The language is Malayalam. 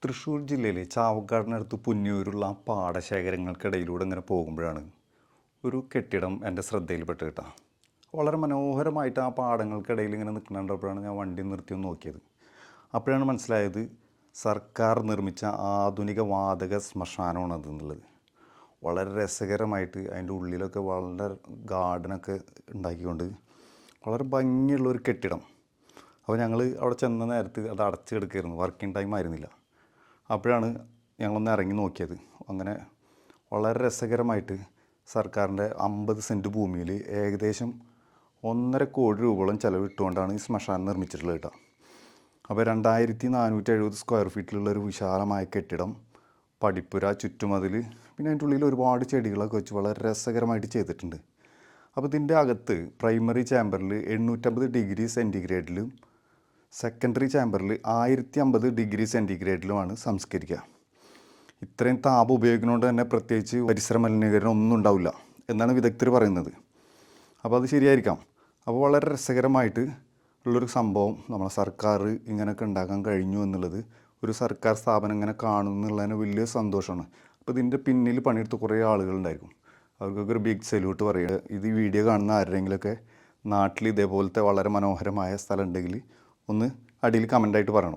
തൃശ്ശൂർ ജില്ലയിലെ ചാവക്കാടിനടുത്ത് പുന്നയൂരുള്ള ആ പാടശേഖരങ്ങൾക്കിടയിലൂടെ ഇങ്ങനെ പോകുമ്പോഴാണ് ഒരു കെട്ടിടം എൻ്റെ ശ്രദ്ധയിൽപ്പെട്ട് കേട്ടോ. വളരെ മനോഹരമായിട്ട് ആ പാടങ്ങൾക്കിടയിൽ ഇങ്ങനെ നിൽക്കുന്നുണ്ടപ്പോഴാണ് ഞാൻ വണ്ടി നിർത്തി ഒന്ന് നോക്കിയത്. അപ്പോഴാണ് മനസ്സിലായത് സർക്കാർ നിർമ്മിച്ച ആധുനിക വാതക ശ്മശാനമാണ് അതെന്നുള്ളത്. വളരെ രസകരമായിട്ട് അതിൻ്റെ ഉള്ളിലൊക്കെ വളരെ ഗാർഡനൊക്കെ ഉണ്ടാക്കിക്കൊണ്ട് വളരെ ഭംഗിയുള്ളൊരു കെട്ടിടം. അപ്പോൾ ഞങ്ങൾ അവിടെ ചെന്ന നേരത്ത് അത് അടച്ചു കിടക്കുകയായിരുന്നു, വർക്കിംഗ് ടൈം ആയിരുന്നില്ല. അപ്പോഴാണ് ഞങ്ങളൊന്ന് ഇറങ്ങി നോക്കിയത്. അങ്ങനെ വളരെ രസകരമായിട്ട് സർക്കാരിൻ്റെ 50 സെൻറ്റ് ഭൂമിയിൽ ഏകദേശം 1.5 കോടി രൂപയോളം ചിലവിട്ടുകൊണ്ടാണ് ഈ ശ്മശാനം നിർമ്മിച്ചിട്ടുള്ളത് കേട്ടോ. അപ്പോൾ 2470 സ്ക്വയർ ഫീറ്റിലുള്ള ഒരു വിശാലമായ കെട്ടിടം, പടിപ്പുര, ചുറ്റുമതിൽ, പിന്നെ അതിൻ്റെ ഉള്ളിൽ ഒരുപാട് ചെടികളൊക്കെ വെച്ച് വളരെ രസകരമായിട്ട് ചെയ്തിട്ടുണ്ട്. അപ്പോൾ ഇതിൻ്റെ അകത്ത് പ്രൈമറി ചാമ്പറിൽ 850 ഡിഗ്രി സെൻറ്റിഗ്രേഡിലും സെക്കൻഡറി ചാമ്പറിൽ 1050 ഡിഗ്രി സെൻറ്റിഗ്രേഡിലുമാണ് സംസ്കരിക്കുക. ഇത്രയും താപം ഉപയോഗിക്കുന്നതുകൊണ്ട് തന്നെ പ്രത്യേകിച്ച് പരിസര മലിനീകരണം ഒന്നും ഉണ്ടാവില്ല എന്നാണ് വിദഗ്ധർ പറയുന്നത്. അപ്പോൾ അത് ശരിയായിരിക്കാം. അപ്പോൾ വളരെ രസകരമായിട്ട് ഉള്ളൊരു സംഭവം നമ്മളെ സർക്കാർ ഇങ്ങനെയൊക്കെ ഉണ്ടാക്കാൻ കഴിഞ്ഞു എന്നുള്ളത്, ഒരു സർക്കാർ സ്ഥാപനം ഇങ്ങനെ കാണുന്നുള്ളതിന് വലിയ സന്തോഷമാണ്. അപ്പോൾ ഇതിൻ്റെ പിന്നിൽ പണിയെടുത്ത് കുറേ ആളുകളുണ്ടായിരിക്കും. അവർക്കൊക്കെ ഒരു ബിഗ് സല്യൂട്ട് പറയുക. ഇത് ഈ വീഡിയോ കാണുന്ന ആരുടെയെങ്കിലുമൊക്കെ നാട്ടിൽ ഇതേപോലത്തെ വളരെ മനോഹരമായ സ്ഥലം ഉണ്ടെങ്കിൽ ഒന്ന് അടിയിൽ കമൻ്റായിട്ട് പറയണം.